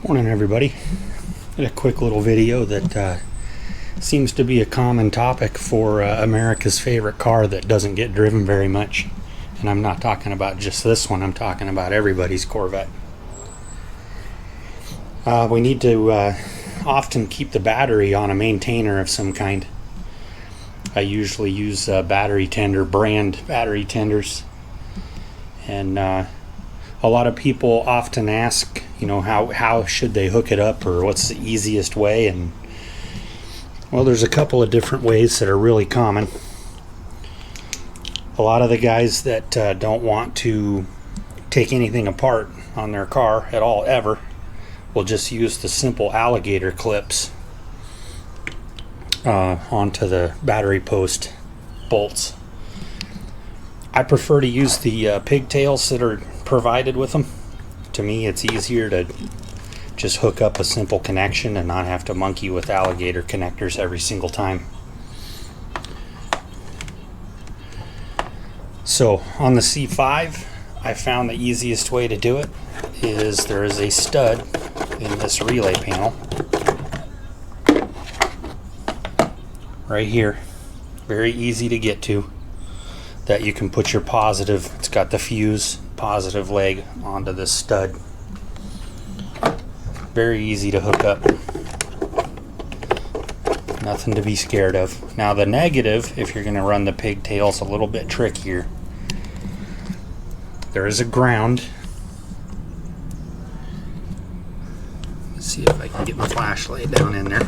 Morning everybody. A quick little video that seems to be a common topic for America's favorite car that doesn't get driven very much. And I'm not talking about just this one, I'm talking about everybody's Corvette. We need to often keep the battery on a maintainer of some kind. I usually use battery tender brand battery tenders, and a lot of people often ask, how should they hook it up, or what's the easiest way? And well, there's a couple of different ways that are really common. A lot of the guys that don't want to take anything apart on their car at all ever will just use the simple alligator clips onto the battery post bolts. I prefer to use the pigtails that are provided with them. To me, it's easier to just hook up a simple connection and not have to monkey with alligator connectors every single time. So on the C5, I found the easiest way to do it is there is a stud in this relay panel right here, very easy to get to, that you can put your positive, it's got the fuse positive leg onto this stud. Very easy to hook up, nothing to be scared of. Now the negative, if you're going to run the pigtails, a little bit trickier. There is a ground. Let's see if I can get my flashlight down in there.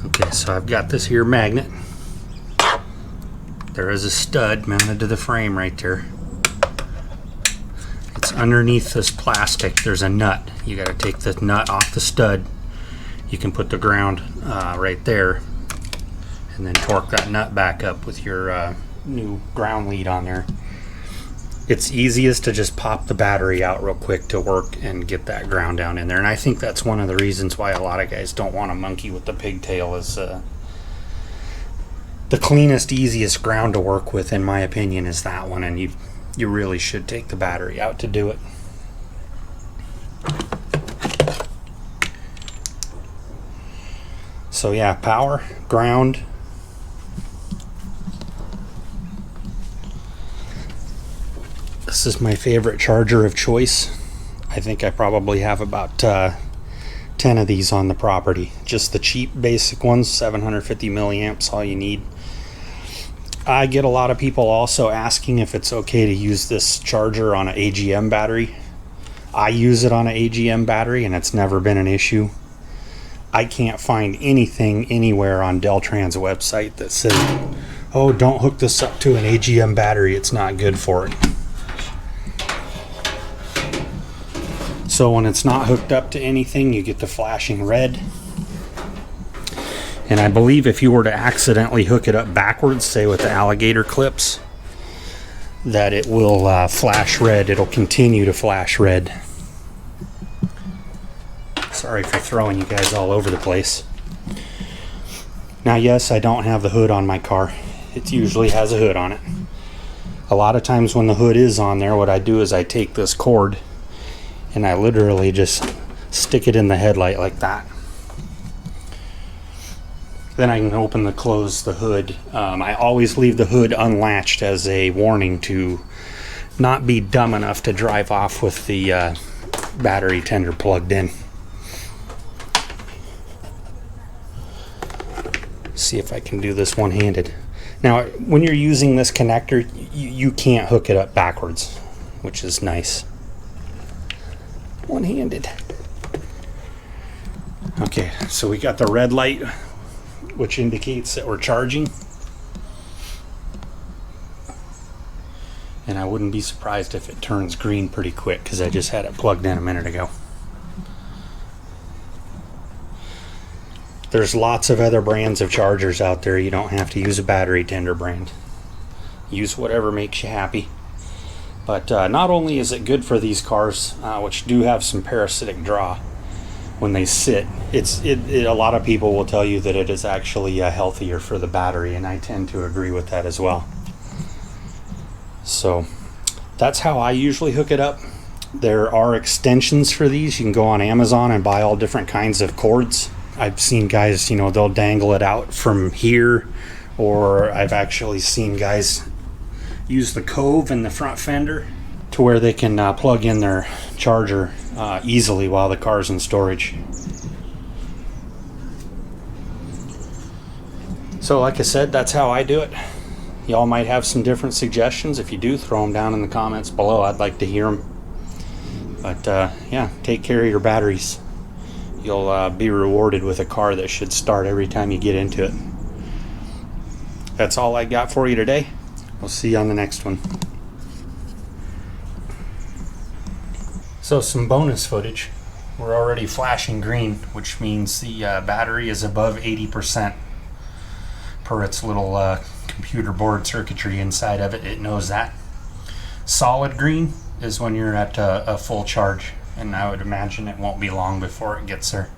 Okay, so I've got this here magnet. There is a stud mounted to the frame right there. It's underneath this plastic. There's a nut. You got to take the nut off the stud. You can put the ground right there and then torque that nut back up with your new ground lead on there. It's easiest to just pop the battery out real quick to work and get that ground down in there. And I think that's one of the reasons why a lot of guys don't want to monkey with the pigtail, is the cleanest, easiest ground to work with, in my opinion, is that one. And you really should take the battery out to do it. So yeah, power, ground. This is my favorite charger of choice. I think I probably have about 10 of these on the property. Just the cheap basic ones, 750 milliamps, all you need. I get a lot of people also asking if it's okay to use this charger on an AGM battery. I use it on an AGM battery and it's never been an issue. I can't find anything anywhere on Deltran's website that says, oh, don't hook this up to an AGM battery, it's not good for it. So when it's not hooked up to anything, you get the flashing red. And I believe if you were to accidentally hook it up backwards, say with the alligator clips, that it will flash red. It'll continue to flash red. Sorry for throwing you guys all over the place. Now, yes, I don't have the hood on my car. It usually has a hood on it. A lot of times when the hood is on there, what I do is I take this cord and I literally just stick it in the headlight like that. Then I can close the hood. I always leave the hood unlatched as a warning to not be dumb enough to drive off with the battery tender plugged in. See if I can do this one-handed. Now, when you're using this connector, you can't hook it up backwards, which is nice. One-handed. Okay, so we got the red light, which indicates that we're charging. And I wouldn't be surprised if it turns green pretty quick, because I just had it plugged in a minute ago. There's lots of other brands of chargers out there. You don't have to use a battery tender brand. Use whatever makes you happy. But not only is it good for these cars, which do have some parasitic draw when they sit, a lot of people will tell you that it is actually healthier for the battery, and I tend to agree with that as well. So that's how I usually hook it up. There are extensions for these. You can go on Amazon and buy all different kinds of cords. I've seen guys, they'll dangle it out from here, or I've actually seen guys use the cove in the front fender to where they can plug in their charger easily while the car's in storage. So like I said, that's how I do it. Y'all might have some different suggestions. If you do, throw them down in the comments below. I'd like to hear them. But yeah, take care of your batteries. You'll be rewarded with a car that should start every time you get into it. That's all I got for you today. We'll see you on the next one. So some bonus footage. We're already flashing green, which means the battery is above 80% per its little computer board circuitry inside of it. It knows that. Solid green is when you're at a full charge, and I would imagine it won't be long before it gets there.